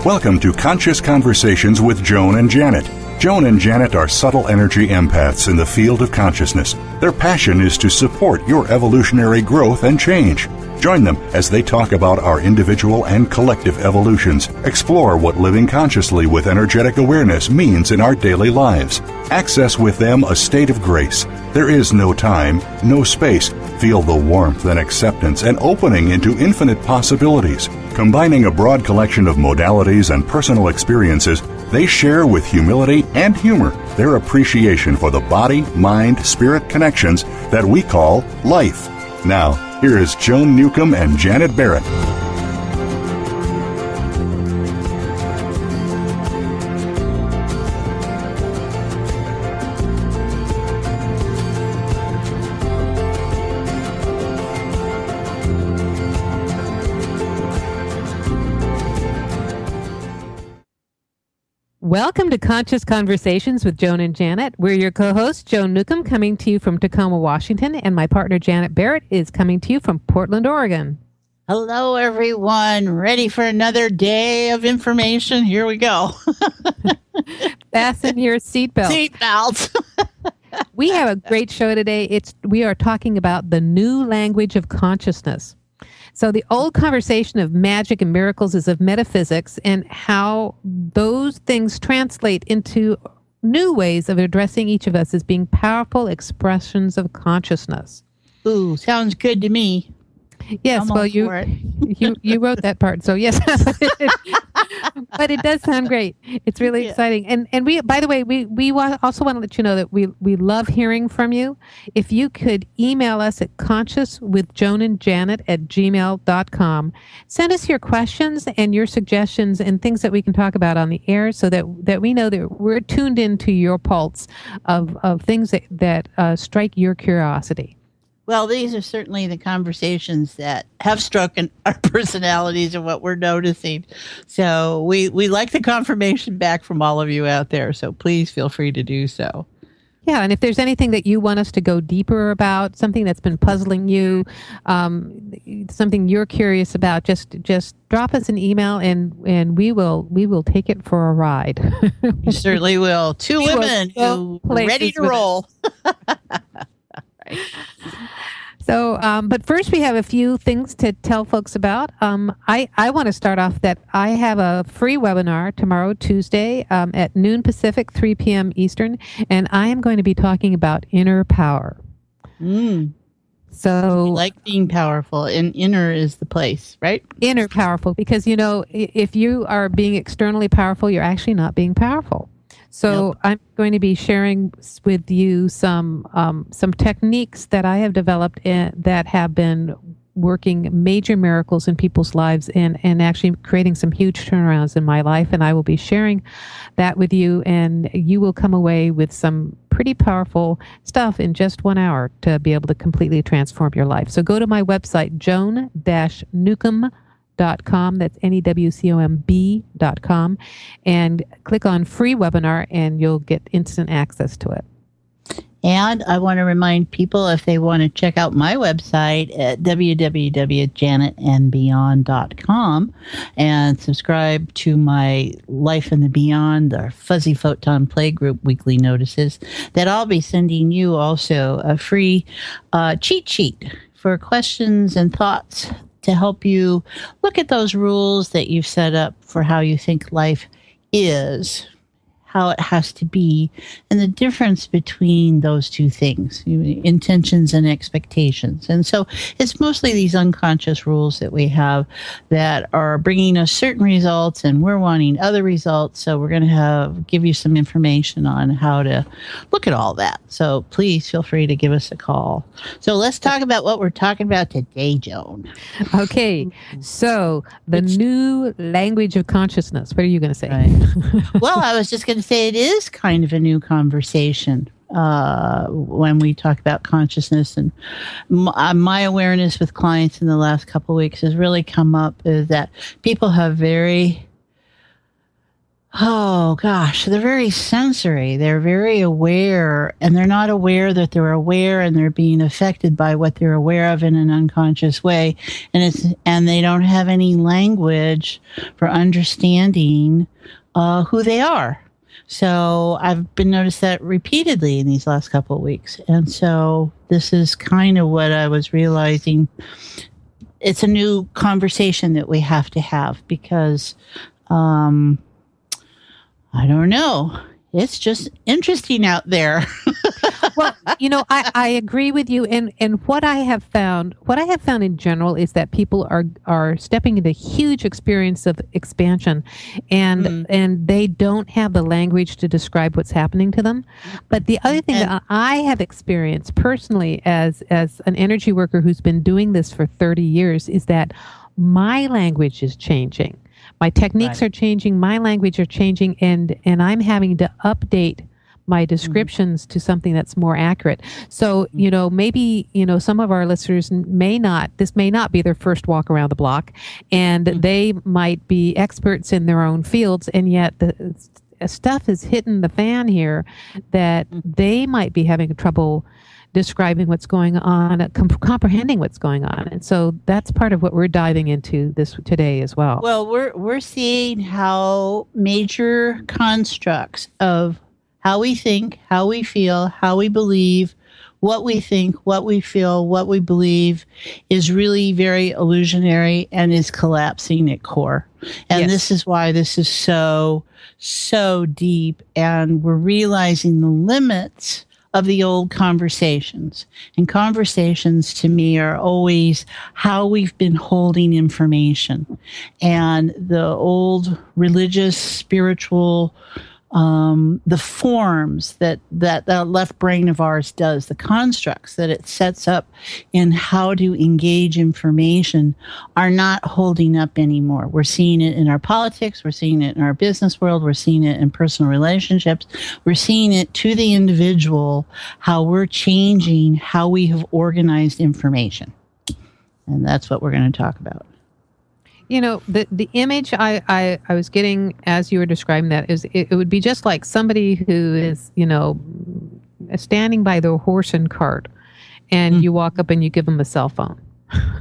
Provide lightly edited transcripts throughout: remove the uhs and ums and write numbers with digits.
Welcome to Conscious Conversations with Joan and Janet. Joan and Janet are subtle energy empaths in the field of consciousness. Their passion is to support your evolutionary growth and change. Join them as they talk about our individual and collective evolutions, explore what living consciously with energetic awareness means in our daily lives. Access with them a state of grace. There is no time, no space. Feel the warmth and acceptance and opening into infinite possibilities. Combining a broad collection of modalities and personal experiences, they share with humility and humor their appreciation for the body, mind, spirit connections that we call life. Now, here is Joan Newcomb and Janet Barrett. Welcome to Conscious Conversations with Joan and Janet. We're your co-hosts, Joan Newcomb, coming to you from Tacoma, Washington, and my partner, Janet Barrett, is coming to you from Portland, Oregon. Hello, everyone. Ready for another day of information? Here we go. Fasten your seatbelts. Seatbelts. We have a great show today. We are talking about the new language of consciousness. So the old conversation of magic and miracles is of metaphysics and how those things translate into new ways of addressing each of us as being powerful expressions of consciousness. Ooh, sounds good to me. Yes, well, you wrote that part, so yes. But it does sound great. It's really exciting. And we, by the way, we also want to let you know that we love hearing from you. If you could email us at consciouswithjoanandjanet@gmail.com. Send us your questions and your suggestions and things that we can talk about on the air so that we know that we're tuned into your pulse of things that strike your curiosity. Well, these are certainly the conversations that have struck in our personalities and what we're noticing. So we like the confirmation back from all of you out there. So please feel free to do so. Yeah, and if there's anything that you want us to go deeper about, something that's been puzzling you, something you're curious about, just drop us an email and we will take it for a ride. You certainly will. Two women who ready to roll. Right. So, but first we have a few things to tell folks about. I want to start off that I have a free webinar tomorrow, Tuesday, at noon Pacific, 3 p.m. Eastern, and I am going to be talking about inner power. So, we like being powerful, and inner is the place, right? Inner powerful, because, you know, if you are being externally powerful, you're actually not being powerful. So yep. I'm going to be sharing with you some techniques that I have developed that have been working major miracles in people's lives and actually creating some huge turnarounds in my life. And I will be sharing that with you, and you will come away with some pretty powerful stuff in just 1 hour to be able to completely transform your life. So go to my website, joan-newcomb.com. That's NEWCOMB.com, and click on free webinar and you'll get instant access to it. And I want to remind people, if they want to check out my website at www.janetandbeyond.com and subscribe to my Life in the Beyond, our Fuzzy Photon Playgroup weekly notices, that I'll be sending you also a free cheat sheet for questions and thoughts to help you look at those rules that you've set up for how you think life is, how it has to be, and the difference between those two things, intentions and expectations. And so it's mostly these unconscious rules that we have that are bringing us certain results, and we're wanting other results. So we're going to give you some information on how to look at all that. So please feel free to give us a call. So let's talk about what we're talking about today, Joan. Okay. So the new language of consciousness. What are you going to say? Right. Well, I was just going to say it is kind of a new conversation when we talk about consciousness. And my awareness with clients in the last couple of weeks has really come up is that people have very Oh gosh, they're very sensory. They're very aware, and they're not aware that they're aware, and they're being affected by what they're aware of in an unconscious way. And they don't have any language for understanding who they are. So I've been noticed that repeatedly in these last couple of weeks. And so this is kind of what I was realizing. It's a new conversation that we have to have because I don't know. It's just interesting out there. Well, I agree with you. And what I have found in general is that people are stepping into huge experience of expansion, and they don't have the language to describe what's happening to them. But the other thing that I have experienced personally as an energy worker who's been doing this for 30 years is that my language is changing. My techniques are changing, my language are changing, and I'm having to update my descriptions to something that's more accurate. So, maybe, some of our listeners this may not be their first walk around the block, and they might be experts in their own fields, and yet the stuff is hitting the fan here that they might be having trouble describing what's going on, comprehending what's going on. And so that's part of what we're diving into this today as well. Well, we're seeing how major constructs of how we think, how we feel, how we believe, what we think, what we feel, what we believe is really very illusionary and is collapsing at core. And this is why this is so deep. And we're realizing the limits of the old conversations. And conversations to me are always how we've been holding information. And the old religious, spiritual, the forms that left brain of ours does, the constructs that it sets up in how to engage information are not holding up anymore. We're seeing it in our politics. We're seeing it in our business world. We're seeing it in personal relationships. We're seeing it to the individual, how we're changing how we have organized information. And that's what we're going to talk about. The image I was getting as you were describing that is it would be just like somebody who is, standing by the horse and cart, and you walk up and you give them a cell phone.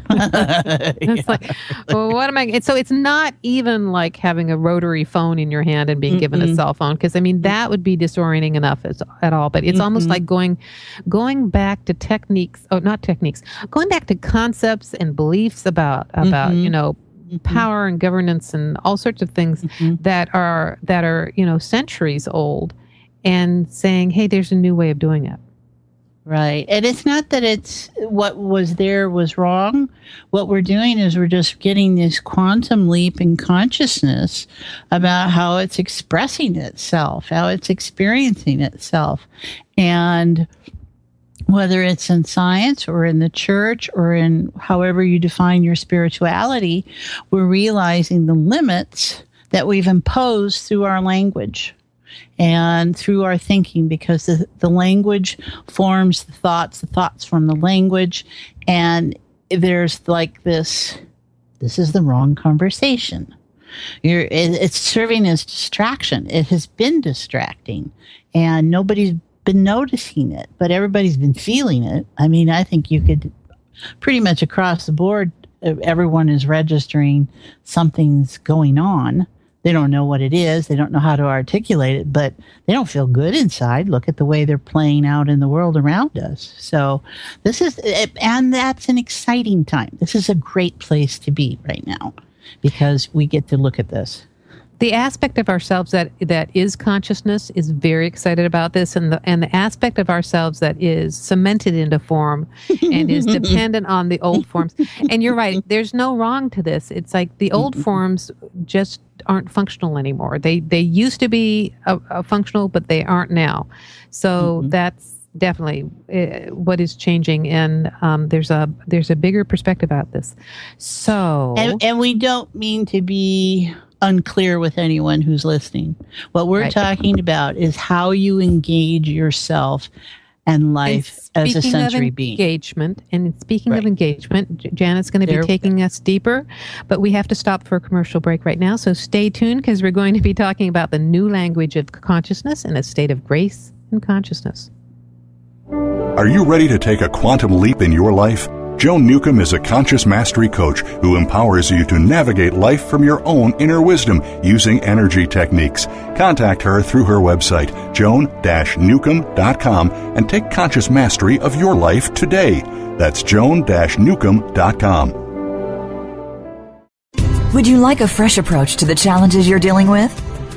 It's like, well, what am I? And so it's not even like having a rotary phone in your hand and being given a cell phone, because that would be disorienting enough at all. But it's almost like going back to going back to concepts and beliefs about power and governance and all sorts of things that are centuries old, and saying, hey, there's a new way of doing it. Right. And it's not that it's what was there was wrong. What we're doing is we're just getting this quantum leap in consciousness about how it's expressing itself, how it's experiencing itself. And whether it's in science or in the church or in however you define your spirituality, we're realizing the limits that we've imposed through our language and through our thinking, because the language forms the thoughts from the language. And there's like this is the wrong conversation. It's serving as distraction. It has been distracting, and nobody's been noticing it, but everybody's been feeling it. I think you could pretty much across the board, everyone is registering something's going on. They don't know what it is. They don't know how to articulate it, but they don't feel good inside. Look at the way they're playing out in the world around us. So and that's an exciting time. This is a great place to be right now, because we get to look at this. The aspect of ourselves that is consciousness is very excited about this, and the aspect of ourselves that is cemented into form and is dependent on the old forms. And you're right, there's no wrong to this. It's like the old forms just aren't functional anymore. They used to be functional, but they aren't now. So that's definitely what is changing, and there's a bigger perspective about this. So and we don't mean to be unclear with anyone who's listening. What we're talking about is how you engage yourself and life as a sensory being. And speaking of engagement, Janet's going to be taking us deeper, but we have to stop for a commercial break right now. So stay tuned, because we're going to be talking about the new language of consciousness and a state of grace and consciousness. Are you ready to take a quantum leap in your life? Joan Newcomb is a conscious mastery coach who empowers you to navigate life from your own inner wisdom using energy techniques. Contact her through her website, joan-newcomb.com, and take conscious mastery of your life today. That's joan-newcomb.com. Would you like a fresh approach to the challenges you're dealing with?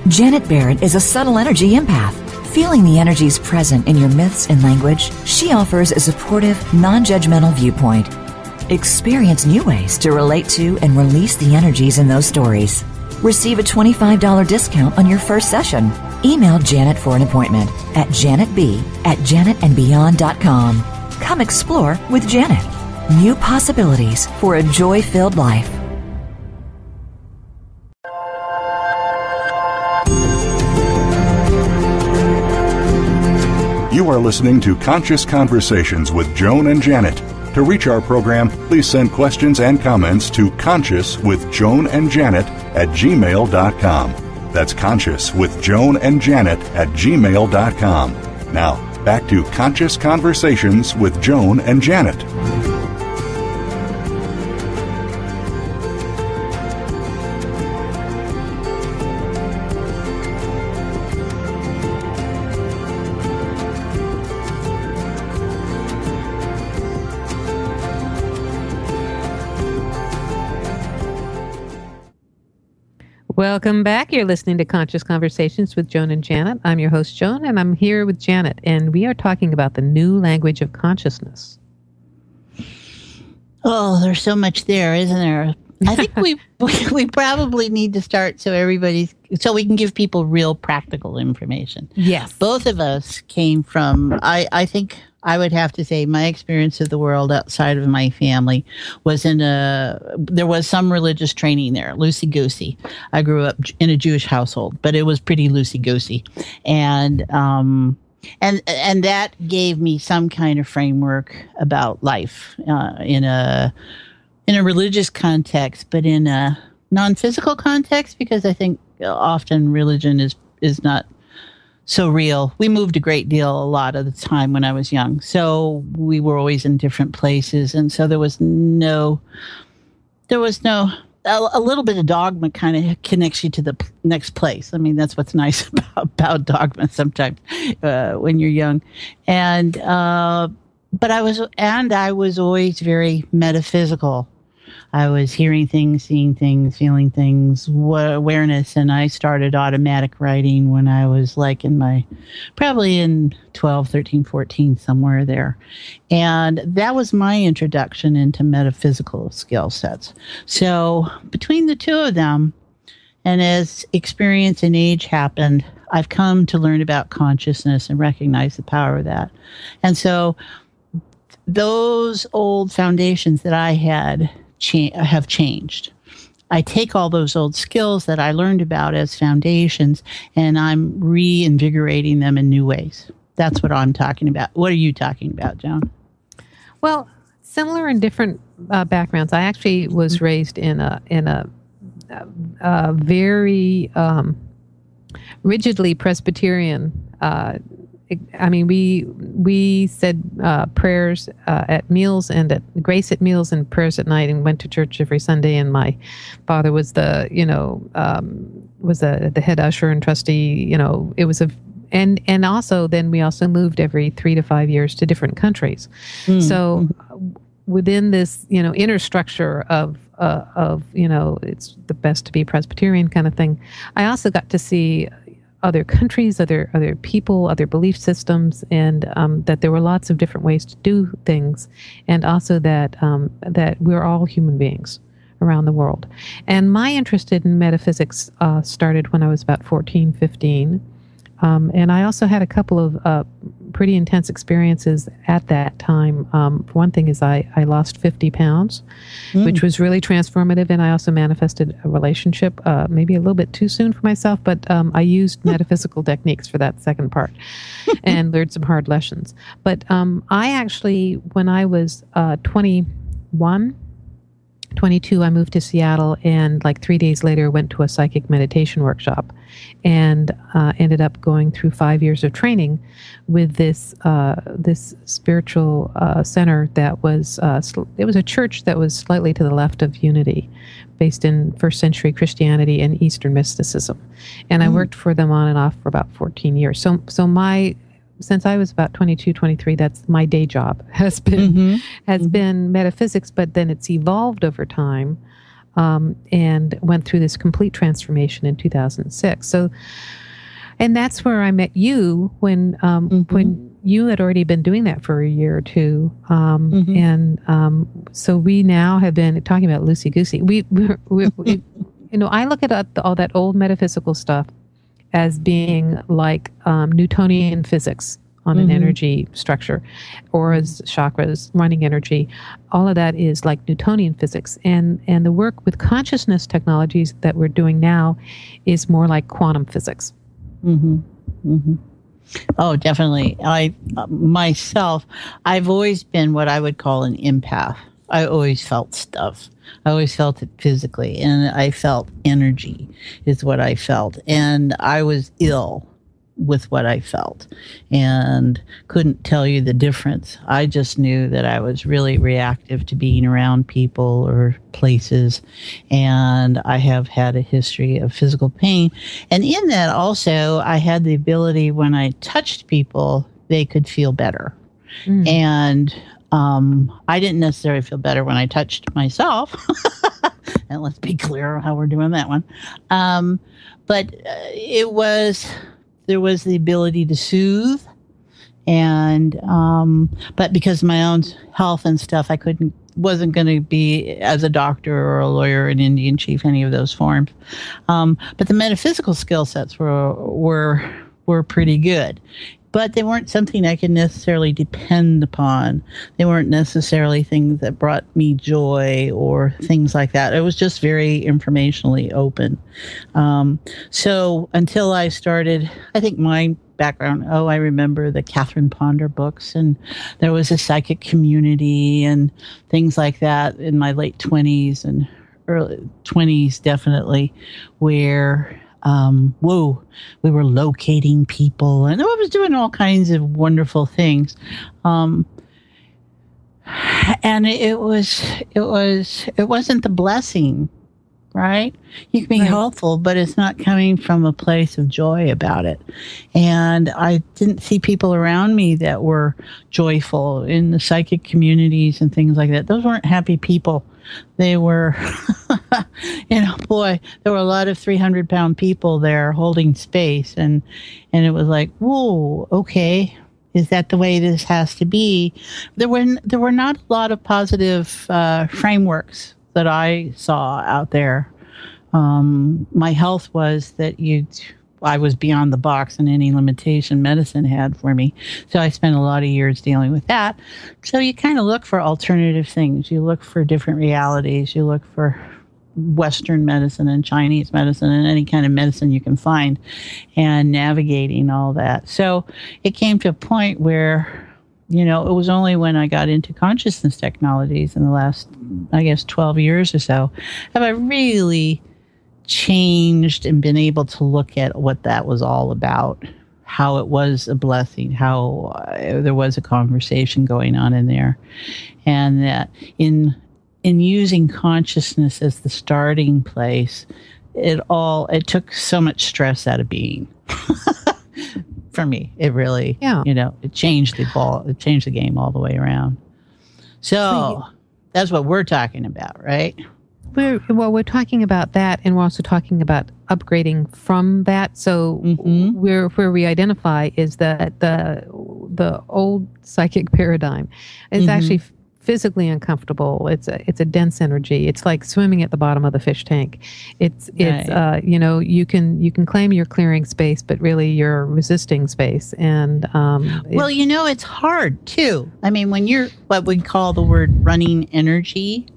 Janet Barrett is a subtle energy empath. Feeling the energies present in your myths and language, she offers a supportive, non-judgmental viewpoint. Experience new ways to relate to and release the energies in those stories. Receive a $25 discount on your first session. Email Janet for an appointment at janetb@janetandbeyond.com. Come explore with Janet. New possibilities for a joy-filled life. You are listening to Conscious Conversations with Joan and Janet. To reach our program, please send questions and comments to consciouswithjoanandjanet@gmail.com. That's consciouswithjoanandjanet@gmail.com. Now, back to Conscious Conversations with Joan and Janet. Welcome back. You're listening to Conscious Conversations with Joan and Janet. I'm your host, Joan, and I'm here with Janet, and we are talking about the new language of consciousness. Oh, there's so much there, isn't there? I think we probably need to start so we can give people real practical information. Yes. Both of us came from, I think I would have to say my experience of the world outside of my family was there was some religious training there, loosey-goosey. I grew up in a Jewish household, but it was pretty loosey-goosey. And that gave me some kind of framework about life in a religious context, but in a non-physical context, because I think often religion is not so real. We moved a great deal a lot of the time when I was young, so we were always in different places, and so there was no a little bit of dogma kind of connects you to the next place. I mean, that's what's nice about dogma sometimes when you're young, but I was always very metaphysical. I was hearing things, seeing things, feeling things, awareness, and I started automatic writing when I was probably in 12, 13, 14, somewhere there. And that was my introduction into metaphysical skill sets. So between the two of them, and as experience and age happened, I've come to learn about consciousness and recognize the power of that. And so those old foundations that I had have changed. I take all those old skills that I learned about as foundations, and I'm reinvigorating them in new ways. That's what I'm talking about. What are you talking about, Joan? Well, similar in different backgrounds. I actually was raised in a very rigidly Presbyterian. We said prayers at meals and at grace at meals and prayers at night, and went to church every Sunday. And my father was the head usher and trustee. It was and also then we also moved every 3 to 5 years to different countries. So within this inner structure of it's the best to be Presbyterian kind of thing, I also got to see other countries, other people, other belief systems, and that there were lots of different ways to do things, and also that we're all human beings around the world. And my interest in metaphysics started when I was about 14, 15, And I also had a couple of pretty intense experiences at that time. For one thing is I lost 50 pounds, which was really transformative. And I also manifested a relationship, maybe a little bit too soon for myself, but I used metaphysical techniques for that second part and learned some hard lessons. But I actually, when I was 21, 22, I moved to Seattle, and like 3 days later went to a psychic meditation workshop, and ended up going through 5 years of training with this spiritual center that was it was a church that was slightly to the left of Unity, based in first century Christianity and Eastern mysticism, and I worked for them on and off for about 14 years. So since I was about 22, 23, that's my day job has been been metaphysics, but then it's evolved over time, and went through this complete transformation in 2006. So, and that's where I met you when you had already been doing that for a year or two, and so we now have been talking about loosey goosey. We I look at all that old metaphysical stuff as being like Newtonian physics on an energy structure, or as chakras, running energy. All of that is like Newtonian physics. And the work with consciousness technologies that we're doing now is more like quantum physics. Oh, definitely. I've always been what I would call an empath. I always felt stuff. I always felt it physically, and I felt energy is what I felt. And I was ill with what I felt and couldn't tell you the difference. I just knew that I was really reactive to being around people or places, and I have had a history of physical pain. And in that also, I had the ability, when I touched people, they could feel better. And I didn't necessarily feel better when I touched myself. And let's be clear how we're doing that one. But there was the ability to soothe. And, but because of my own health and stuff, wasn't going to be as a doctor or a lawyer, an Indian chief, any of those forms. But the metaphysical skill sets were pretty good. But they weren't something I could necessarily depend upon. They weren't necessarily things that brought me joy or things like that. It was just very informationally open. So until I started, I think my background, I remember the Catherine Ponder books, and there was a psychic community and things like that in my late 20s and early 20s, definitely, where we were locating people, and I was doing all kinds of wonderful things. And it wasn't the blessing, right? You can be helpful, but it's not coming from a place of joy about it. And I didn't see people around me that were joyful in the psychic communities and things like that. Those weren't happy people. They were, boy, there were a lot of 300-pound people there holding space. And it was like, whoa, okay, is that the way this has to be? There were not a lot of positive frameworks that I saw out there. My health was that I was beyond the box and any limitation medicine had for me. So I spent a lot of years dealing with that. So you kind of look for alternative things. You look for different realities. You look for Western medicine and Chinese medicine and any kind of medicine you can find, and navigating all that. So it came to a point where, it was only when I got into consciousness technologies in the last, 12 years or so, have I really changed and been able to look at what that was all about, how it was a blessing, how there was a conversation going on in there, and that in using consciousness as the starting place, it took so much stress out of being. For me, it really, it changed the game all the way around. So that's what we're talking about, right? We're talking about that, and we're also talking about upgrading from that. So where we identify is that the old psychic paradigm is actually physically uncomfortable. It's a dense energy. It's like swimming at the bottom of the fish tank. It's you can claim you're clearing space, but really you're resisting space. And it's hard too. I mean, when you're what we call the word running energy,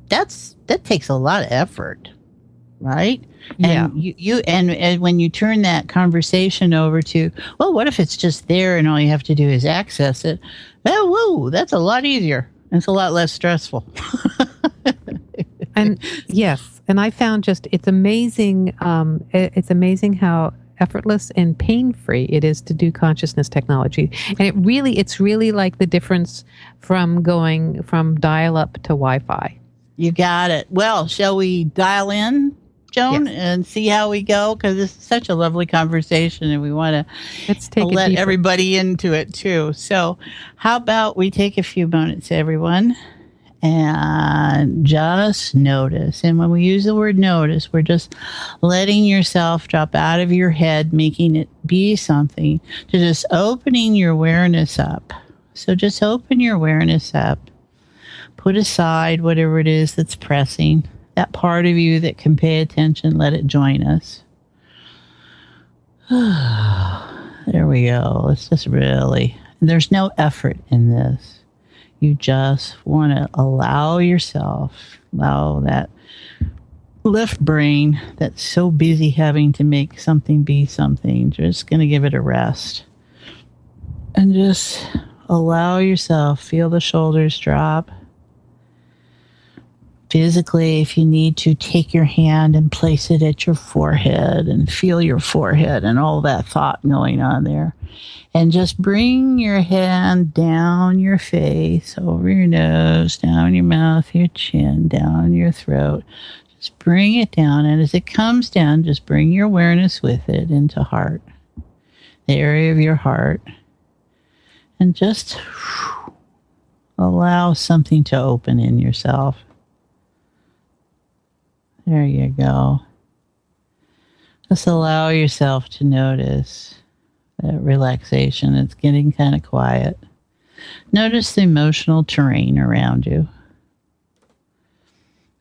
that takes a lot of effort, right? And and when you turn that conversation over to, well, what if it's just there and all you have to do is access it? Oh, whoa, that's a lot easier. It's a lot less stressful. And yes, and I found it's amazing. It's amazing how effortless and pain-free it is to do consciousness technology. And it's really like the difference from going from dial-up to Wi-Fi. You got it. Well, shall we dial in, Joan, and see how we go? Because this is such a lovely conversation, and we want to let everybody into it too. So how about we take a few moments, everyone, and just notice. And when we use the word notice, we're just letting yourself drop out of your head, making it be something, to just opening your awareness up. So just open your awareness up. Put aside whatever it is that's pressing. That part of you that can pay attention, let it join us. There we go. It's just there's no effort in this. You just want to allow that left brain that's so busy having to make something be something, just going to give it a rest. And just allow yourself, feel the shoulders drop. Physically, if you need to, take your hand and place it at your forehead and feel your forehead and all that thought going on there. And just bring your hand down your face, over your nose, down your mouth, your chin, down your throat. Just bring it down. And as it comes down, just bring your awareness with it into heart, the area of your heart. And just allow something to open in yourself. There you go. Just allow yourself to notice that relaxation. It's getting kind of quiet. Notice the emotional terrain around you.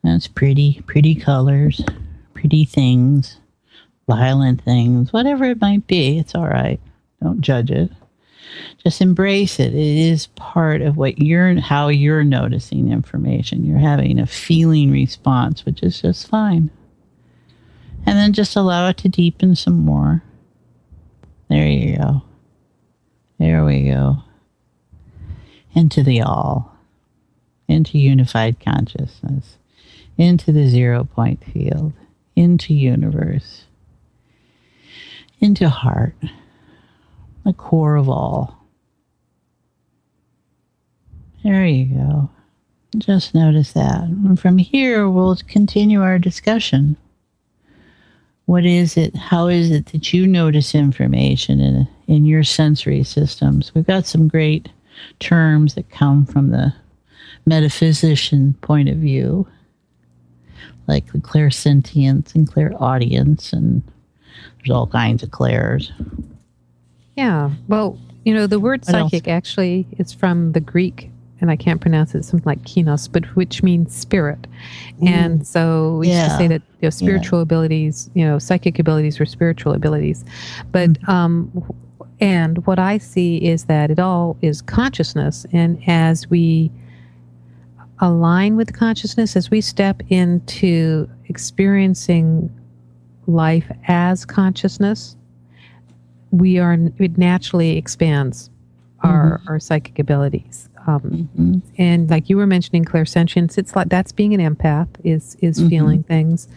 That's pretty colors, pretty things, violent things, whatever it might be. It's all right. Don't judge it. Just embrace it. It is part of how you're noticing information. You're having a feeling response, which is just fine. And then just allow it to deepen some more. There you go. There we go. Into the all. Into unified consciousness. Into the 0 point field. Into universe. Into heart. The core of all. There you go. Just notice that. And from here, we'll continue our discussion. What is it? How is it that you notice information in your sensory systems? We've got some great terms that come from the metaphysician point of view, like the clairsentience and clairaudience, and there's all kinds of clairs. Yeah. Well, the word psychic actually is from the Greek, and I can't pronounce it, something like kinos, but which means spirit. And so we used to say that spiritual abilities, psychic abilities were spiritual abilities. But and what I see is that it all is consciousness, and as we align with consciousness, as we step into experiencing life as consciousness, it naturally expands our psychic abilities. And like you were mentioning clairsentience, it's like that's being an empath, is feeling things.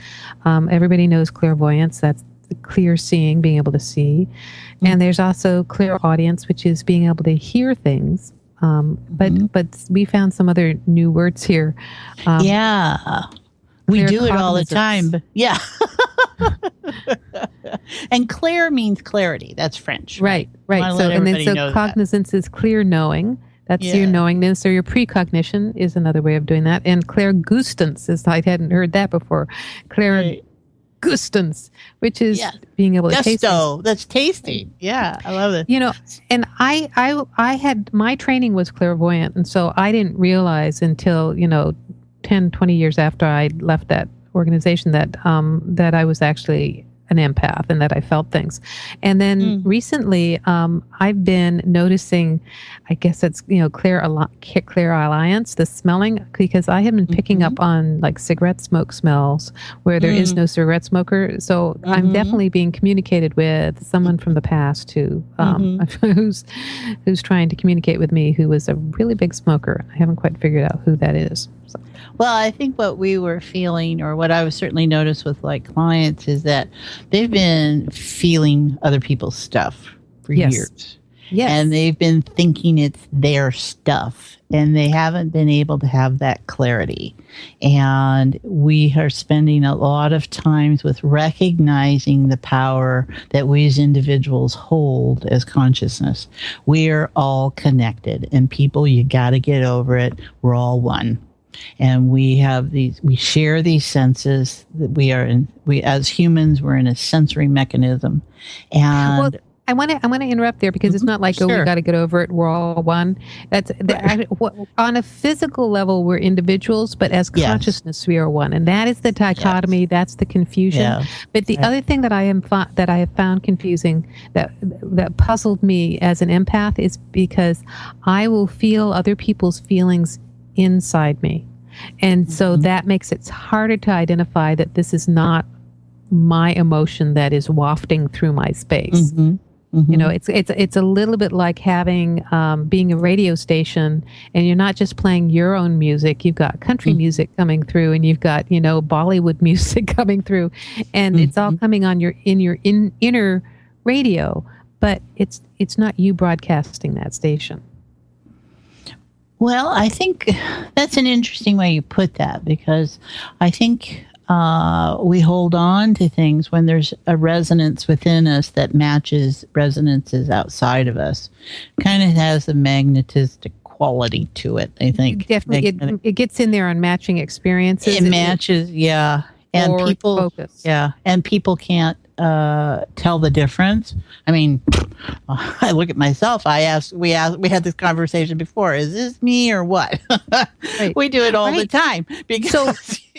Everybody knows clairvoyance, that's clear seeing, being able to see. And there's also clairaudience, which is being able to hear things. But we found some other new words here. We do it all the time. But and clair means clarity. That's French. Right. So cognizance is clear knowing. That's your knowingness, or your precognition is another way of doing that. And clairgustance is, I hadn't heard that before. gustance, which is being able to taste Gusto. That's tasty. Yeah, I love it. And I had, my training was clairvoyant, and so I didn't realize until 10, 20 years after I left that organization that I was actually an empath and that I felt things. And then recently, I've been noticing, I guess it's, clairalliance, the smelling, because I have been picking up on like cigarette smoke smells where there is no cigarette smoker. So I'm definitely being communicated with someone from the past who, who's trying to communicate with me, who was a really big smoker. I haven't quite figured out who that is. So. Well, I think what we were feeling, or what I was certainly noticed with like clients, is that they've been feeling other people's stuff for years. Yes. And they've been thinking it's their stuff, and they haven't been able to have that clarity. And we are spending a lot of times with recognizing the power that we as individuals hold as consciousness. We are all connected, and people, you got to get over it. We're all one. And we share these senses that we as humans, we're in a sensory mechanism. And I want to interrupt there, because it's not like, we got to get over it, we're all one. On a physical level, we're individuals, but as consciousness, we are one. And that is the dichotomy, that's the confusion. Yeah. But the other thing that I have found confusing, that puzzled me as an empath, is because I will feel other people's feelings inside me. And so that makes it harder to identify that this is not my emotion that is wafting through my space. It's a little bit like having being a radio station, and you're not just playing your own music. You've got country music coming through, and you've got Bollywood music coming through, and it's all coming on your inner radio, but it's not you broadcasting that station. Well, I think that's an interesting way you put that, because I think we hold on to things when there's a resonance within us that matches resonances outside of us. Kind of has a magnetistic quality to it, I think. Definitely. It gets in there on matching experiences. It matches, and people focus. And people can't tell the difference. I mean, I look at myself. We had this conversation before. Is this me or what? Right. We do it all the time. So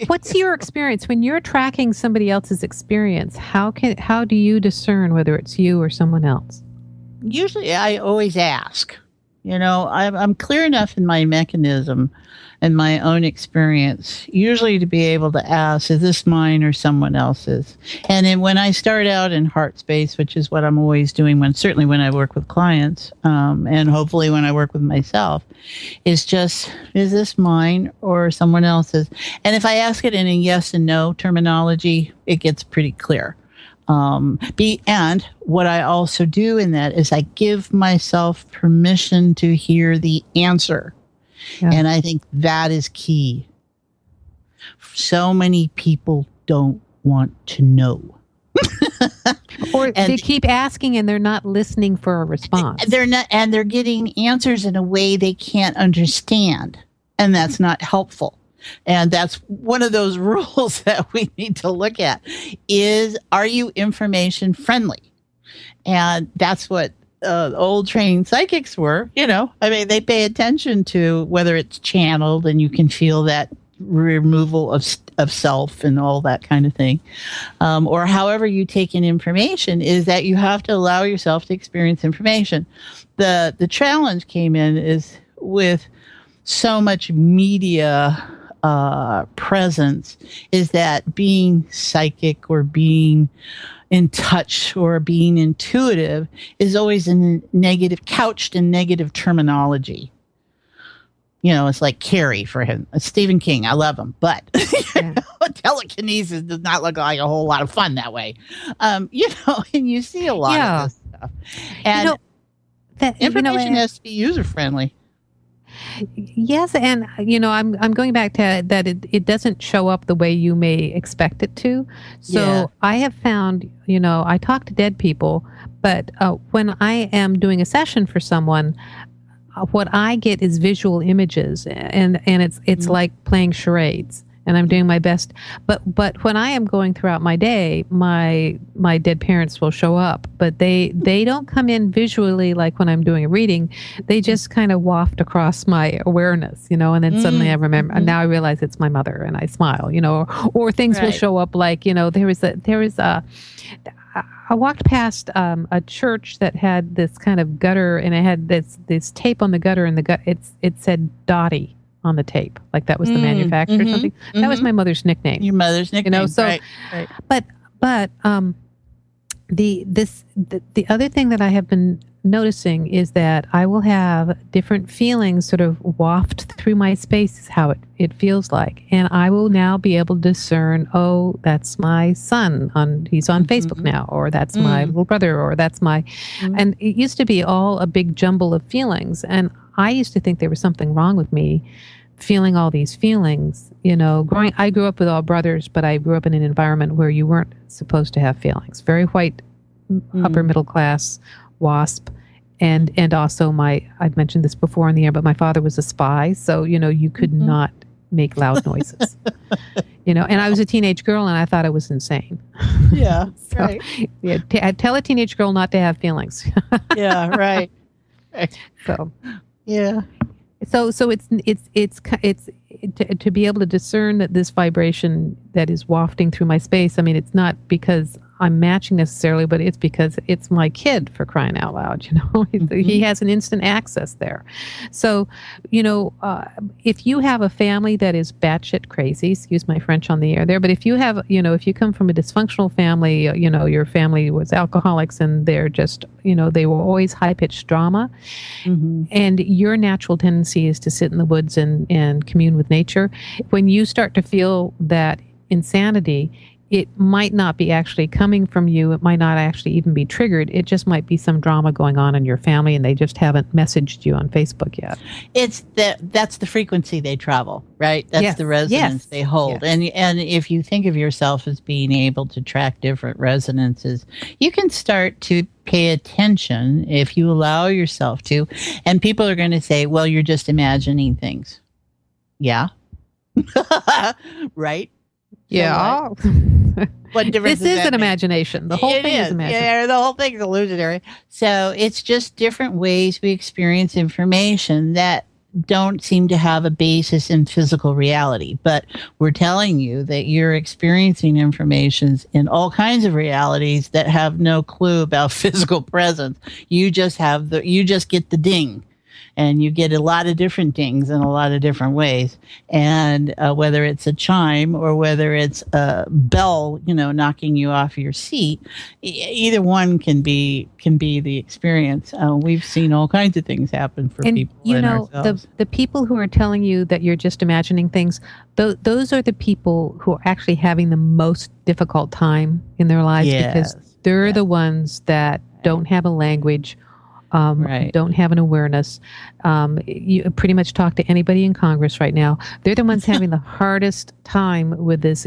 what's your experience when you're tracking somebody else's experience? How do you discern whether it's you or someone else? Usually I always ask. I'm clear enough in my mechanism and my own experience, usually to be able to ask, is this mine or someone else's? And then when I start out in heart space, which is what I'm always doing certainly when I work with clients, and hopefully when I work with myself, is just, is this mine or someone else's? And if I ask it in a yes and no terminology, it gets pretty clear. And what I also do in that is I give myself permission to hear the answer. Yeah. And I think that is key. So many people don't want to know. Or they keep asking and they're not listening for a response. They're getting answers in a way they can't understand. And that's not helpful. And that's one of those rules that we need to look at is, are you information friendly? And that's what old trained psychics were, they pay attention to whether it's channeled and you can feel that removal of self and all that kind of thing. Or however you take in information, is that you have to allow yourself to experience information. The challenge came in is with so much media presence, is that being psychic or being in touch or being intuitive is always couched in negative terminology. It's like Carrie for him. Stephen King, I love him, but telekinesis does not look like a whole lot of fun that way. And you see a lot of this stuff. And information has to be user friendly. Yes, and I'm going back to that it doesn't show up the way you may expect it to. So I have found, I talk to dead people, but when I am doing a session for someone, what I get is visual images, and it's like playing charades. and I'm doing my best. But when I am going throughout my day, my dead parents will show up, but they don't come in visually like when I'm doing a reading. They just kind of waft across my awareness, and then suddenly I remember, and now I realize it's my mother, and I smile, or things will show up like, I walked past a church that had this kind of gutter, and it had this tape on the gutter, and it said Dottie on the tape, like that was the manufacturer or something. That was my mother's nickname. Your mother's nickname, So, right. But the other thing that I have been noticing is that I will have different feelings sort of waft through my space, is how it feels like. And I will now be able to discern, oh, that's my son, he's on Facebook now, or that's my little brother, or that's my, and it used to be all a big jumble of feelings. And I used to think there was something wrong with me feeling all these feelings. I grew up with all brothers, but I grew up in an environment where you weren't supposed to have feelings. Very white, upper middle class, WASP. And also I've mentioned this before on the air, but my father was a spy. So, you could not make loud noises, and I was a teenage girl and I thought I was insane. Yeah. So, right. Yeah. Tell a teenage girl not to have feelings. Yeah. Right. So, yeah. So it's to be able to discern that this vibration that is wafting through my space. I mean, it's not because I'm matching necessarily, but it's because it's my kid, for crying out loud. He has an instant access there. So, if you have a family that is batshit crazy, excuse my French on the air there, but if you have, if you come from a dysfunctional family, your family was alcoholics and they're just, they were always high-pitched drama, and your natural tendency is to sit in the woods and commune with nature. When you start to feel that insanity, it might not be actually coming from you. It might not actually even be triggered. It just might be some drama going on in your family, and they just haven't messaged you on Facebook yet. That's the frequency they travel, right? That's the resonance they hold. Yes. And if you think of yourself as being able to track different resonances, you can start to pay attention if you allow yourself to. And people are going to say, well, you're just imagining things. Yeah. Right? Yeah. What difference this is an imagination. The whole thing is imagination. Yeah, the whole thing is illusionary. So it's just different ways we experience information that don't seem to have a basis in physical reality. But we're telling you that you're experiencing informations in all kinds of realities that have no clue about physical presence. You just get the ding. And you get a lot of different dings in a lot of different ways. And whether it's a chime or whether it's a bell, knocking you off your seat, either one can be the experience. We've seen all kinds of things happen for people. And ourselves. The people who are telling you that you're just imagining things, those are the people who are actually having the most difficult time in their lives, because they're the ones that don't have a language. Don't have an awareness. You pretty much talk to anybody in Congress right now. They're the ones having the hardest time with this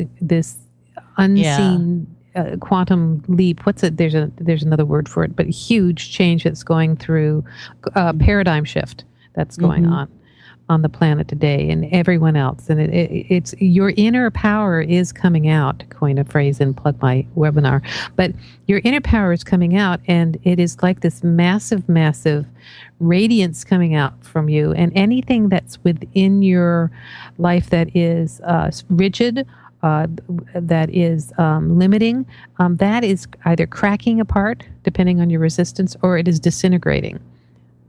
unseen quantum leap. What's it? There's another word for it, but huge change that's going through, paradigm shift that's going on the planet today, and everyone else. And it's your inner power is coming out, to coin a phrase and plug my webinar. But your inner power is coming out, and it is like this massive, massive radiance coming out from you. And anything that's within your life that is rigid, that is limiting, that is either cracking apart, depending on your resistance, or it is disintegrating.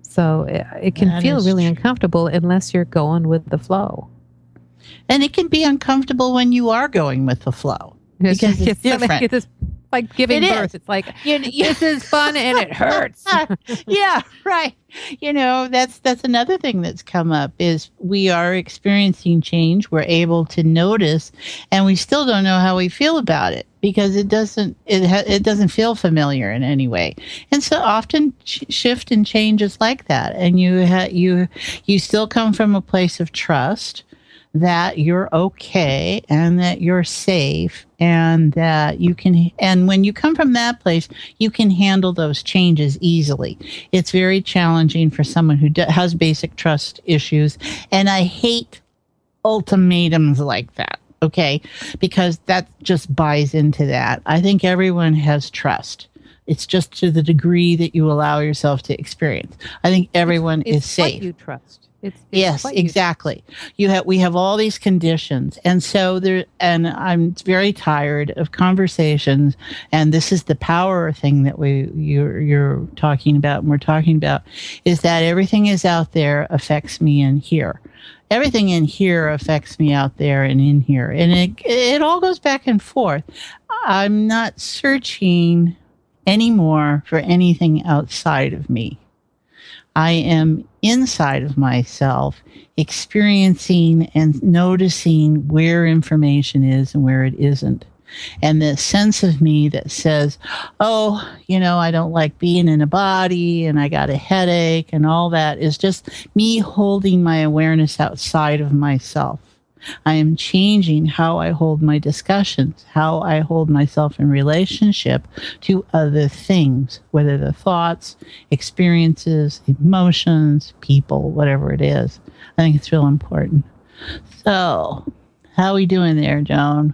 So it can feel really uncomfortable unless you're going with the flow. And it can be uncomfortable when you are going with the flow. Because it's different. It's like giving birth. It's like, this is fun and it hurts. Yeah, right. That's another thing that's come up is we are experiencing change. We're able to notice, and we still don't know how we feel about it because it doesn't feel familiar in any way. And so often shift and change is like that. And you still come from a place of trust that you're okay and that you're safe and that you can, and when you come from that place, you can handle those changes easily. It's very challenging for someone who has basic trust issues. And I hate ultimatums like that. Okay. Because that just buys into that. I think everyone has trust. It's just to the degree that you allow yourself to experience. I think everyone is safe. What you trust. It's yes, exactly. We have all these conditions, and so and I'm very tired of conversations. And this is the power thing that you're talking about, and we're talking about, is that everything is out there affects me in here. Everything in here affects me out there and in here, and it all goes back and forth. I'm not searching anymore for anything outside of me. I am inside of myself, experiencing and noticing where information is and where it isn't. And the sense of me that says, oh, I don't like being in a body and I got a headache and all that is just me holding my awareness outside of myself. I am changing how I hold my discussions, how I hold myself in relationship to other things, whether the thoughts, experiences, emotions, people, whatever it is. I think it's real important. So, how are we doing there, Joan?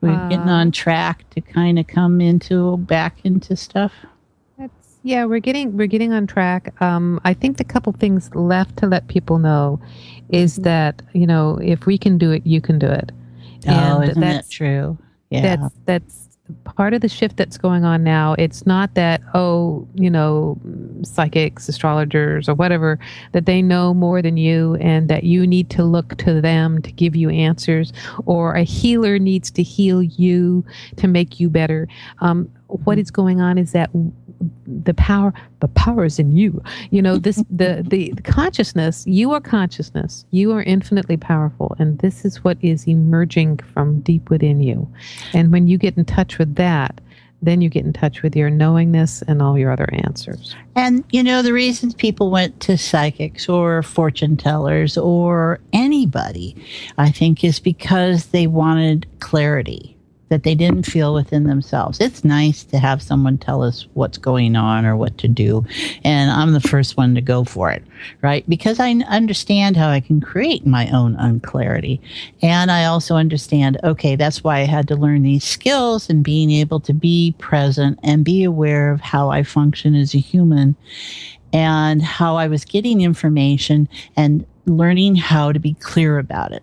We're getting on track to kind of come back into stuff. Yeah, we're getting on track. I think the couple things left to let people know is that, if we can do it, you can do it. And isn't that true? Yeah. That's part of the shift that's going on now. It's not that, psychics, astrologers, or whatever, that they know more than you and that you need to look to them to give you answers, or a healer needs to heal you to make you better. What is going on is that the power is in you. The consciousness, you are infinitely powerful. And this is what is emerging from deep within you. And when you get in touch with that, then you get in touch with your knowingness and all your other answers. And, the reasons people went to psychics or fortune tellers or anybody, I think, is because they wanted clarity that they didn't feel within themselves. It's nice to have someone tell us what's going on or what to do. And I'm the first one to go for it, right? Because I understand how I can create my own unclarity. And I also understand, okay, that's why I had to learn these skills and being able to be present and be aware of how I function as a human and how I was getting information and learning how to be clear about it.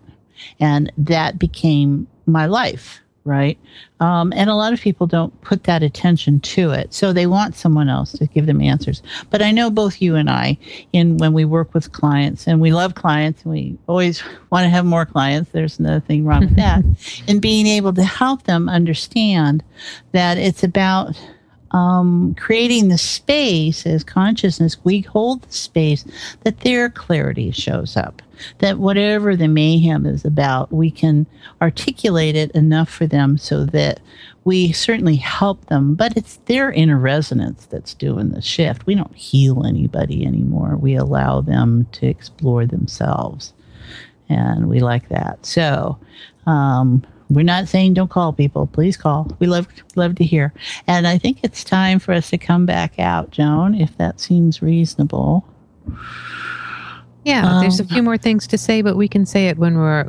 And that became my life. Right. And a lot of people don't put that attention to it. So they want someone else to give them answers. But I know both you and I, when we work with clients, and we love clients, and we always want to have more clients. There's nothing wrong with that. And being able to help them understand that it's about creating the space as consciousness. We hold the space that their clarity shows up, that whatever the mayhem is about, we can articulate it enough for them so that we certainly help them, but it's their inner resonance that's doing the shift. We don't heal anybody anymore. We allow them to explore themselves, and we like that. So, we're not saying don't call people. Please call. We love to hear. And I think it's time for us to come back out, Joan, if that seems reasonable. Yeah, there's a few more things to say, but we can say it when we're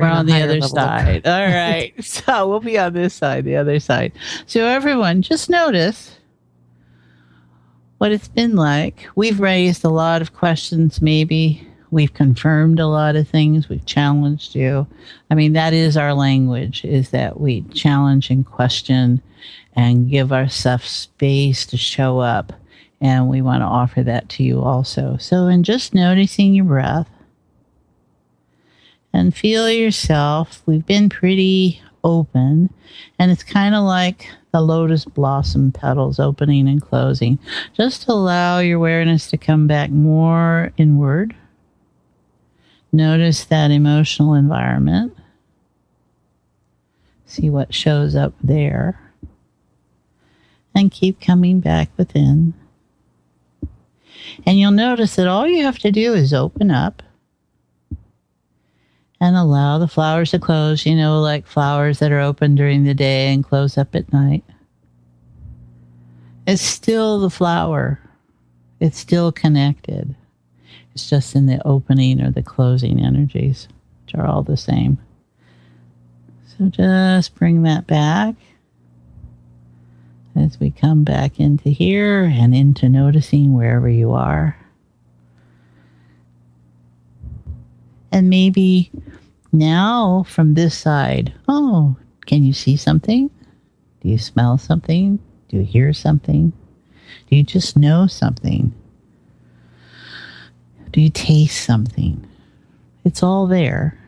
on the other side. All right. So we'll be on this side, the other side. So everyone, just notice what it's been like. We've raised a lot of questions, maybe. We've confirmed a lot of things. We've challenged you. I mean, that is our language, is that we challenge and question and give ourselves space to show up. And we want to offer that to you also. So in just noticing your breath and feel yourself, we've been pretty open. And it's kind of like the lotus blossom petals opening and closing. Just allow your awareness to come back more inward. Notice that emotional environment. See what shows up there. And keep coming back within. And you'll notice that all you have to do is open up and allow the flowers to close, like flowers that are open during the day and close up at night. It's still the flower. It's still connected. It's just in the opening or the closing energies, which are all the same. So just bring that back as we come back into here and into noticing wherever you are. And maybe now from this side, oh, can you see something? Do you smell something? Do you hear something? Do you just know something? Do you taste something? It's all there.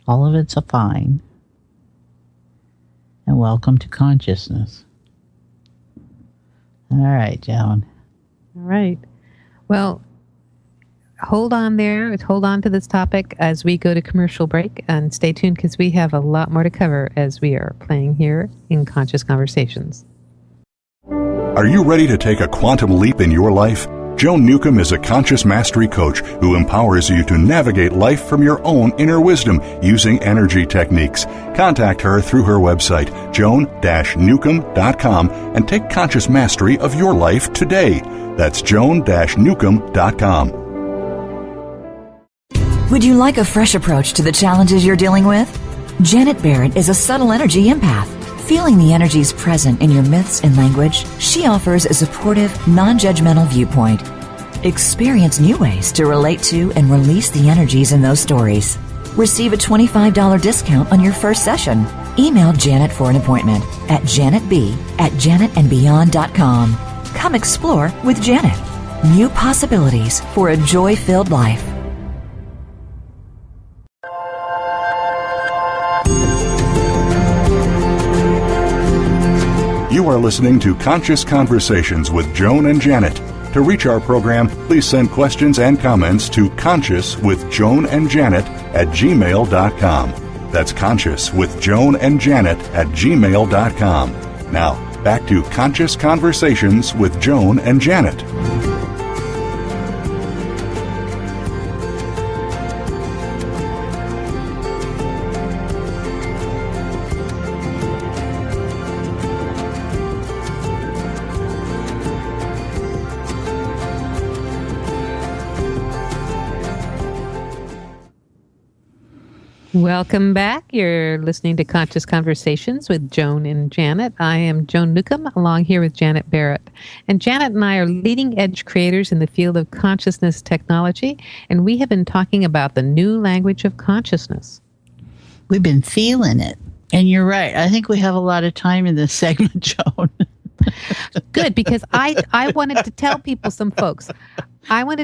All of it's fine. And welcome to consciousness. All right, Joan. All right. Well, hold on there. Hold on to this topic as we go to commercial break, and stay tuned because we have a lot more to cover as we are playing here in Conscious Conversations. Are you ready to take a quantum leap in your life? Joan Newcomb is a conscious mastery coach who empowers you to navigate life from your own inner wisdom using energy techniques. Contact her through her website, joan-newcomb.com, and take conscious mastery of your life today. That's joan-newcomb.com. Would you like a fresh approach to the challenges you're dealing with? Janet Barrett is a subtle energy empath. Feeling the energies present in your myths and language, she offers a supportive, non-judgmental viewpoint. Experience new ways to relate to and release the energies in those stories. Receive a $25 discount on your first session. Email Janet for an appointment at janetb@janetandbeyond.com. Come explore with Janet. New possibilities for a joy-filled life. You are listening to Conscious Conversations with Joan and Janet. To reach our program, please send questions and comments to consciouswithjoanandjanet@gmail.com. That's consciouswithjoanandjanet@gmail.com. Now, back to Conscious Conversations with Joan and Janet. Welcome back. You're listening to Conscious Conversations with Joan and Janet. I am Joan Newcomb, along here with Janet Barrett. And Janet and I are leading edge creators in the field of consciousness technology, and we have been talking about the new language of consciousness. We've been feeling it. And you're right. I think we have a lot of time in this segment, Joan. Good, because I wanted to tell people some folks. Because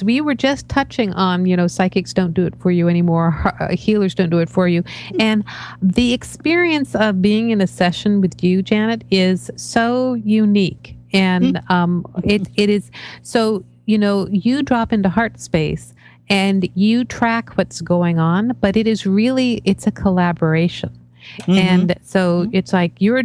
we were just touching on, psychics don't do it for you anymore. Healers don't do it for you. And the experience of being in a session with you, Janet, is so unique. And it is so, you drop into heart space and you track what's going on, but it's a collaboration. Mm-hmm. And so it's like you're,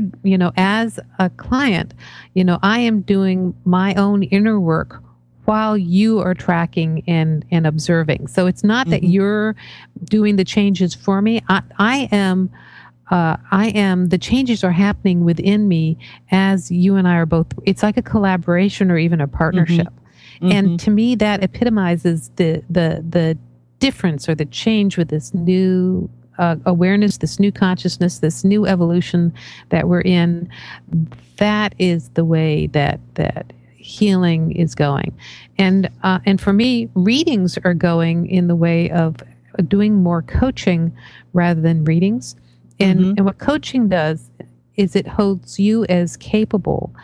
as a client, I am doing my own inner work while you are tracking and observing. So it's not that you're doing the changes for me. I am, the changes are happening within me as you and I are both, it's like a collaboration or even a partnership. Mm-hmm. And to me, that epitomizes the difference or the change with this new awareness, this new consciousness, this new evolution that we're in. That is the way that healing is going. And for me, readings are going in the way of doing more coaching rather than readings. And what coaching does is it holds you as capable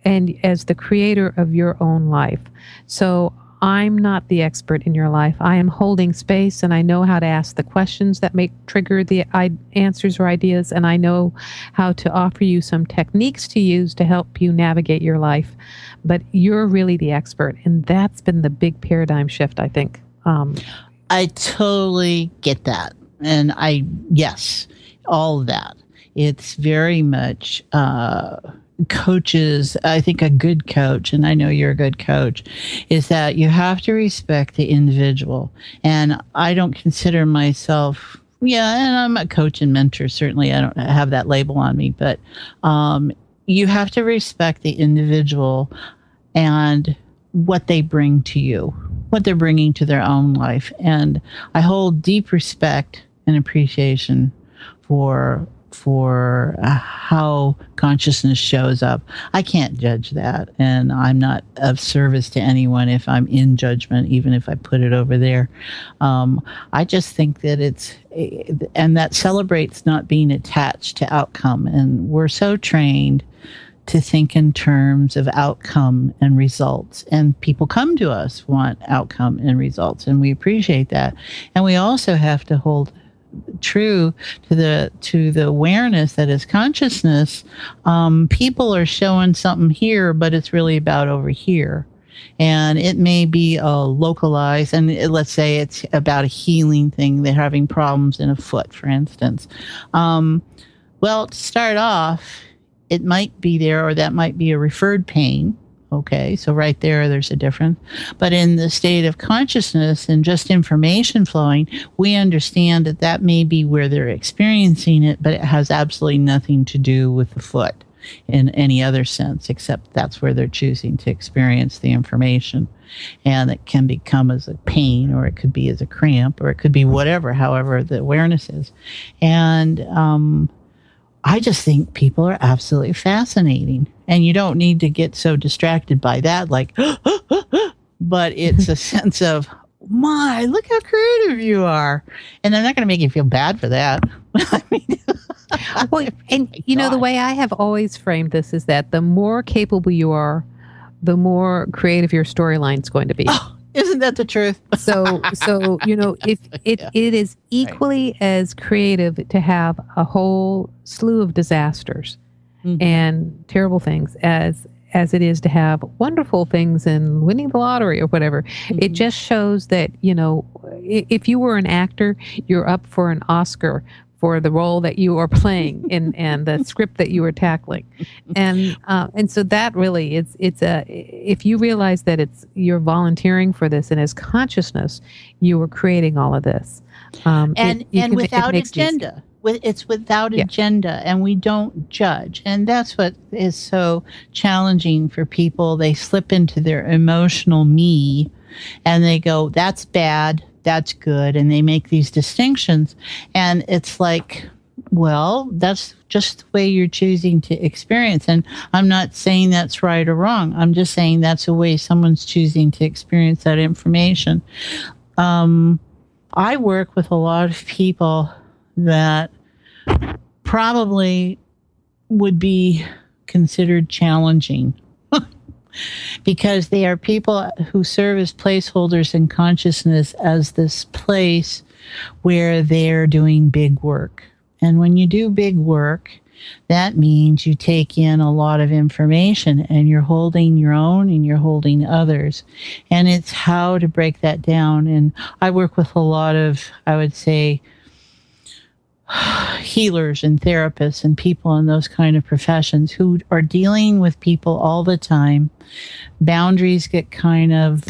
and as the creator of your own life. So I'm not the expert in your life. I am holding space, and I know how to ask the questions that may trigger the answers or ideas, and I know how to offer you some techniques to use to help you navigate your life. But you're really the expert, and that's been the big paradigm shift, I think. I totally get that. And yes, all of that. It's very much coaches. I think a good coach, and I know you're a good coach, is that you have to respect the individual. And I don't consider myself, and I'm a coach and mentor. Certainly I don't have that label on me, but you have to respect the individual and what they bring to you, what they're bringing to their own life. And I hold deep respect an appreciation for how consciousness shows up. I can't judge that, and I'm not of service to anyone if I'm in judgment, even if I put it over there. I just think that and that celebrates not being attached to outcome, and we're so trained to think in terms of outcome and results, and people come to us want outcome and results, and we appreciate that. And we also have to hold true to the awareness that as consciousness, people are showing something here, but it's really about over here. And it may be localized, and let's say it's about a healing thing. They're having problems in a foot, for instance. Well, to start off, it might be there, or that might be a referred pain. Okay, so right there's a difference. But in the state of consciousness and just information flowing, we understand that may be where they're experiencing it, but it has absolutely nothing to do with the foot in any other sense, except that's where they're choosing to experience the information. And it can become as a pain, or it could be as a cramp, or it could be whatever, however the awareness is. And I just think people are absolutely fascinating. And you don't need to get so distracted by that, like, but it's a sense of, my, look how creative you are. And I'm not going to make you feel bad for that. I mean, well, and the way I have always framed this is that the more capable you are, the more creative your storyline's going to be. Oh, isn't that the truth? So if it is equally as creative to have a whole slew of disasters and terrible things as it is to have wonderful things and winning the lottery or whatever. It just shows that, if you were an actor, you're up for an Oscar for the role that you are playing and the script that you are tackling. And so that really, if you realize that you're volunteering for this, and as consciousness, you are creating all of this. And without agenda. It's without agenda, and we don't judge. And that's what is so challenging for people. They slip into their emotional me, and they go, that's bad, that's good. And they make these distinctions. And it's like, well, that's just the way you're choosing to experience. And I'm not saying that's right or wrong. I'm just saying that's the way someone's choosing to experience that information. I work with a lot of people that probably would be considered challenging because they are people who serve as placeholders in consciousness as this place where they're doing big work. And when you do big work, that means you take in a lot of information, and you're holding your own and you're holding others. And it's how to break that down. And I work with a lot of, I would say, healers and therapists and people in those kind of professions who are dealing with people all the time. Boundaries get kind of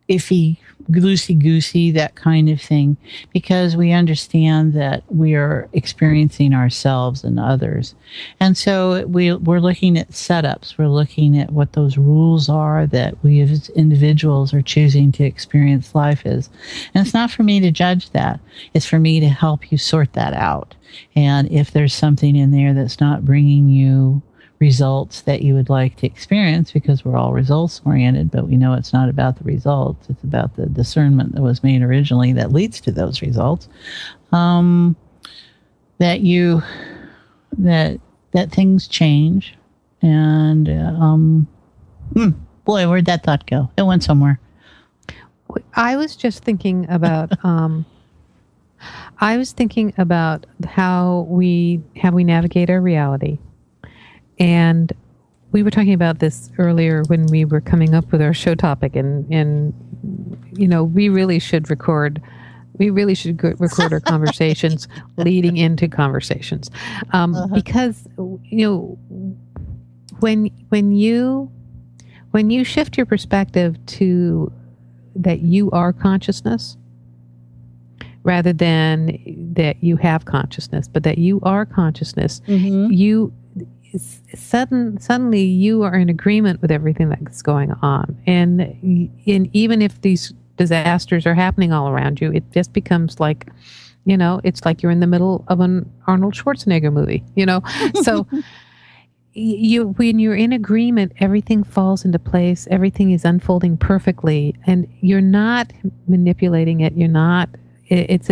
iffy, loosey-goosey, that kind of thing, because we understand that we are experiencing ourselves and others. And so we're looking at setups. We're looking at what those rules are that we as individuals are choosing to experience life as. And it's not for me to judge that. It's for me to help you sort that out. And if there's something in there that's not bringing you results that you would like to experience, because we're all results oriented, but we know it's not about the results, it's about the discernment that was made originally that leads to those results, that things change. And boy, where'd that thought go? It went somewhere. I was just thinking about how we navigate our reality. And we were talking about this earlier when we were coming up with our show topic, and we really should record our conversations leading into conversations, because when you shift your perspective to that you are consciousness, rather than that you have consciousness, but that you are consciousness, suddenly you are in agreement with everything that's going on. And even if these disasters are happening all around you. It just becomes like, it's like you're in the middle of an Arnold Schwarzenegger movie, So when you're in agreement, everything falls into place. Everything is unfolding perfectly, and you're not manipulating it. You're not. It's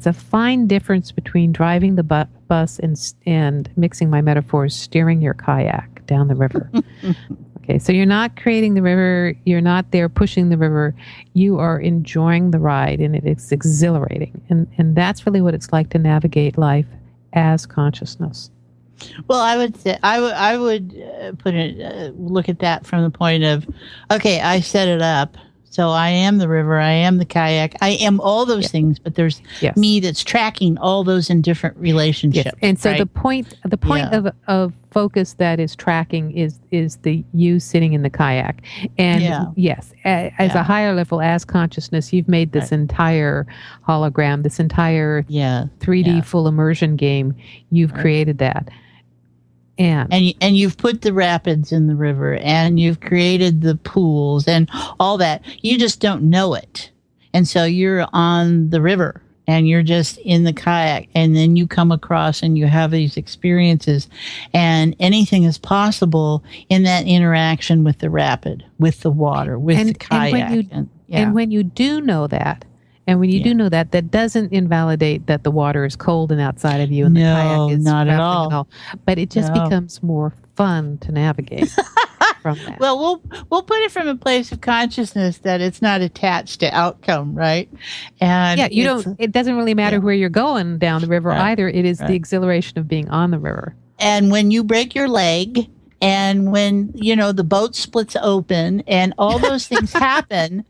a fine difference between driving the bus and mixing my metaphors, steering your kayak down the river. Okay, so you're not creating the river. You're not there pushing the river. You are enjoying the ride, and it's exhilarating. And that's really what it's like to navigate life as consciousness. Well, I would say I would put it look at that from the point of, okay, I set it up. So I am the river, I am the kayak, I am all those things, but there's me that's tracking all those in different relationships. Yes. And so right? the point of focus that is tracking is the you sitting in the kayak. And as a higher level, as consciousness, you've made this entire hologram, this entire 3D full immersion game. You've created that. And you've put the rapids in the river, and you've created the pools and all that. You just don't know it. And so you're on the river and you're just in the kayak, and then you come across and you have these experiences, and anything is possible in that interaction with the rapid, with the water, with the kayak. And when you do know that, that doesn't invalidate that the water is cold and outside of you, and the kayak is not at all. But it just becomes more fun to navigate from that. Well, we'll put it from a place of consciousness that it's not attached to outcome, right? And it doesn't really matter where you're going down the river either. It is the exhilaration of being on the river. And when you break your leg, and when the boat splits open, and all those things happen.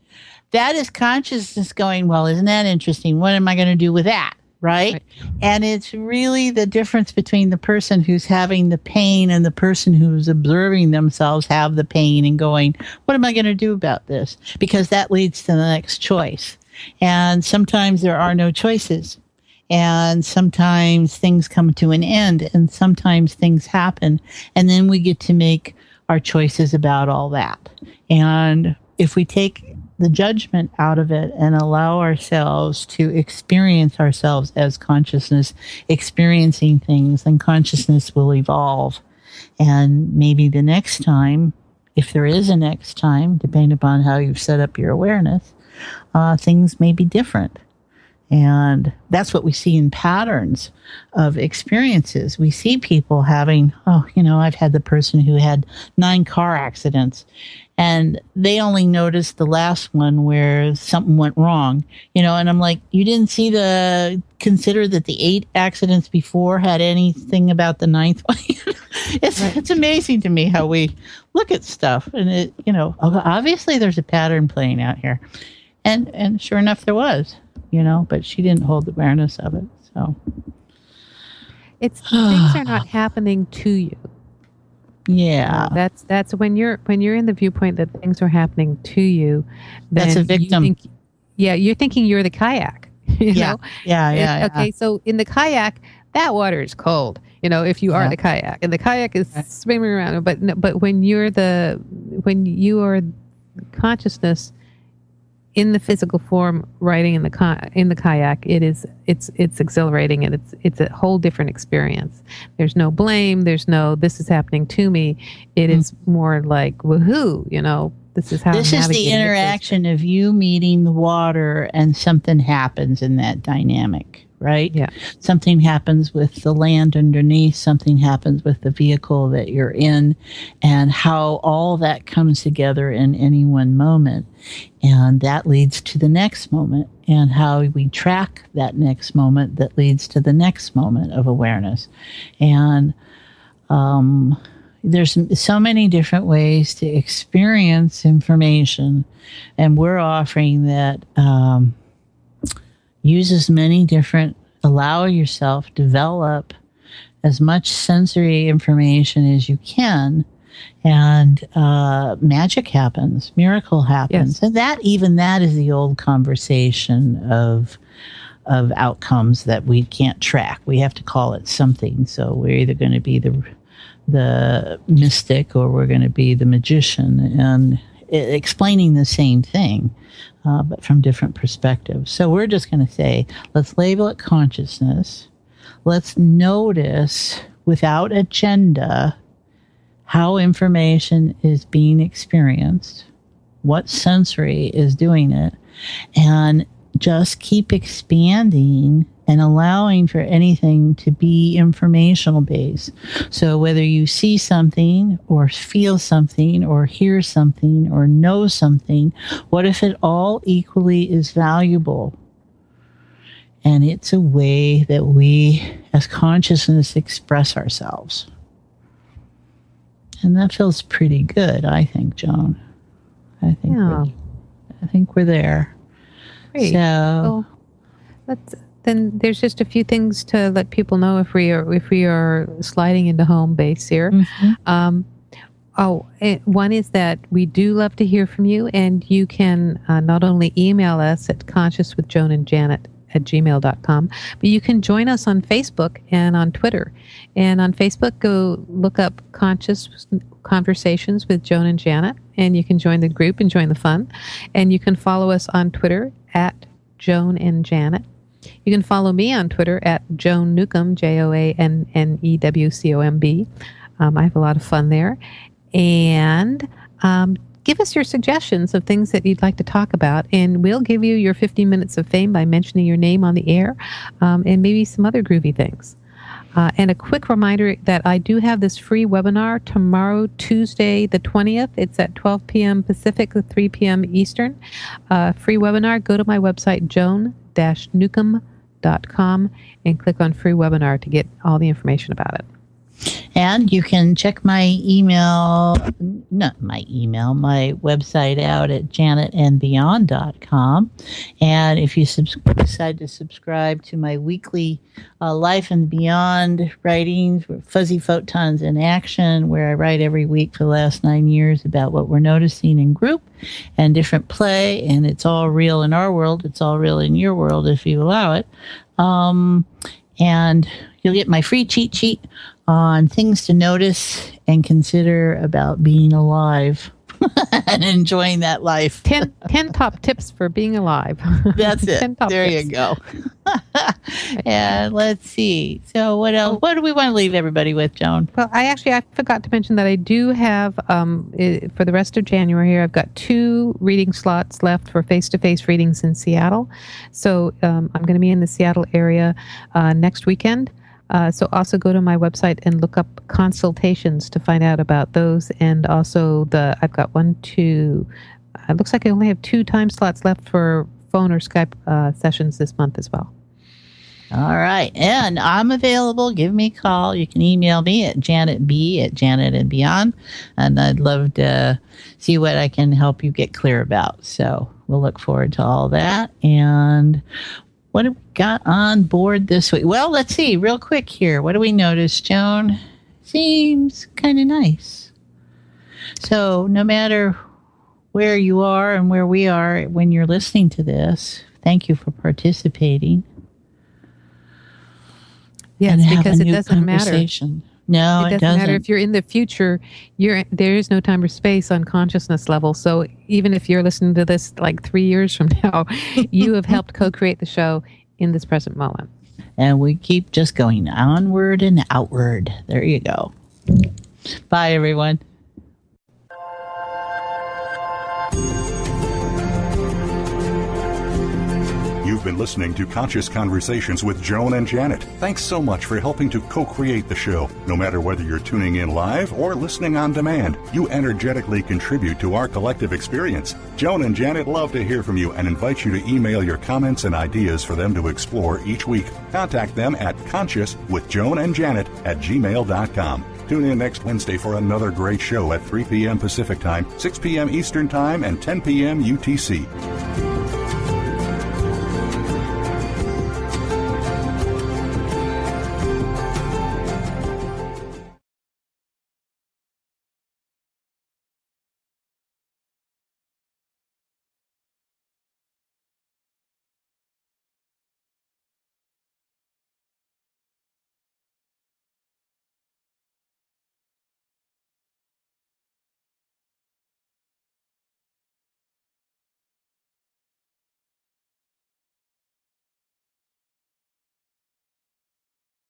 That is consciousness going, well, isn't that interesting? What am I going to do with that? Right? And it's really the difference between the person who's having the pain and the person who's observing themselves have the pain and going, what am I going to do about this? Because that leads to the next choice. And sometimes there are no choices. And sometimes things come to an end, and sometimes things happen. And then we get to make our choices about all that. And if we take the judgment out of it and allow ourselves to experience ourselves as consciousness, experiencing things, and consciousness will evolve. And maybe the next time, if there is a next time, depending upon how you've set up your awareness, things may be different. And that's what we see in patterns of experiences. We see people having, I've had the person who had 9 car accidents, and they only noticed the last one where something went wrong, and I'm like, you didn't consider that the 8 accidents before had anything about the 9th one. It's amazing to me how we look at stuff, and it, obviously there's a pattern playing out here. And sure enough, there was. But she didn't hold awareness of it. So it's things are not happening to you. Yeah, that's when you're in the viewpoint that things are happening to you. That's a victim. You're thinking you're the kayak. Yeah. Okay, so in the kayak, that water is cold. If you are the kayak, and the kayak is swimming around. But when you are consciousness in the physical form, riding in the kayak, it's exhilarating, and it's a whole different experience. There's no blame. There's no this is happening to me. It is more like woohoo. This is how. This is the interaction of you meeting the water, and something happens in that dynamic. Right? Yeah. Something happens with the land underneath, something happens with the vehicle that you're in, and how all that comes together in any one moment. And that leads to the next moment, and how we track that next moment that leads to the next moment of awareness. And there's so many different ways to experience information, and we're offering that uses many different, allow yourself, develop as much sensory information as you can, and magic happens, miracle happens. Yes. And that is the old conversation of outcomes that we can't track. We have to call it something. So we're either going to be the mystic, or we're going to be the magician. And explaining the same thing, but from different perspectives. So we're just going to say, let's label it consciousness. Let's notice without agenda how information is being experienced, what sensory is doing it, and just keep expanding and allowing for anything to be informational based. So whether you see something or feel something or hear something or know something, what if it all equally is valuable? And it's a way that we as consciousness express ourselves. And that feels pretty good, I think, Joan. I think we're there. Great. So then there's just a few things to let people know if we are sliding into home base here. Mm-hmm. One is that we do love to hear from you, and you can not only email us at consciouswithjoanandjanet@gmail.com, but you can join us on Facebook and on Twitter. And on Facebook, go look up Conscious Conversations with Joan and Janet, and you can join the group and join the fun. And you can follow us on Twitter at Joan and Janet. You can follow me on Twitter at Joan Newcomb, JoanNewcomb. I have a lot of fun there. And give us your suggestions of things that you'd like to talk about, and we'll give you your 15 minutes of fame by mentioning your name on the air, and maybe some other groovy things. And a quick reminder that I do have this free webinar tomorrow, Tuesday the 20th. It's at 12 p.m. Pacific, 3 p.m. Eastern. Free webinar. Go to my website, joan-newcomb.com, and click on free webinar to get all the information about it. And you can check my website out at janetandbeyond.com. And if you decide to subscribe to my weekly Life and Beyond writings, Fuzzy Photons in Action, where I write every week for the last 9 years about what we're noticing in group and different play, and it's all real in our world, it's all real in your world if you allow it. And you'll get my free cheat sheet on things to notice and consider about being alive and enjoying that life. 10 top tips for being alive. That's it. 10 top there tips. You go. And let's see. So what else? What do we want to leave everybody with, Joan? Well, I forgot to mention that I do have, for the rest of January here, I've got 2 reading slots left for face-to-face readings in Seattle. So I'm going to be in the Seattle area next weekend. So also go to my website and look up consultations to find out about those. And also I've got it looks like I only have 2 time slots left for phone or Skype sessions this month as well. All right. And I'm available. Give me a call. You can email me at janetb@janetandbeyond. And I'd love to see what I can help you get clear about. So we'll look forward to all that. And what have we got on board this week? Well, let's see real quick here. What do we notice, Joan? Seems kind of nice. So no matter where you are and where we are when you're listening to this, thank you for participating. Yes, because it doesn't matter. No, it doesn't matter if you're in the future. There is no time or space on consciousness level. So even if you're listening to this like 3 years from now, you have helped co-create the show in this present moment. And we keep just going onward and outward. There you go. Bye, everyone. You've been listening to Conscious Conversations with Joan and Janet. Thanks so much for helping to co-create the show. No matter whether you're tuning in live or listening on demand, you energetically contribute to our collective experience. Joan and Janet love to hear from you and invite you to email your comments and ideas for them to explore each week. Contact them at consciouswithjoanandjanet@gmail.com. Tune in next Wednesday for another great show at 3 p.m. Pacific Time, 6 p.m. Eastern Time, and 10 p.m. UTC.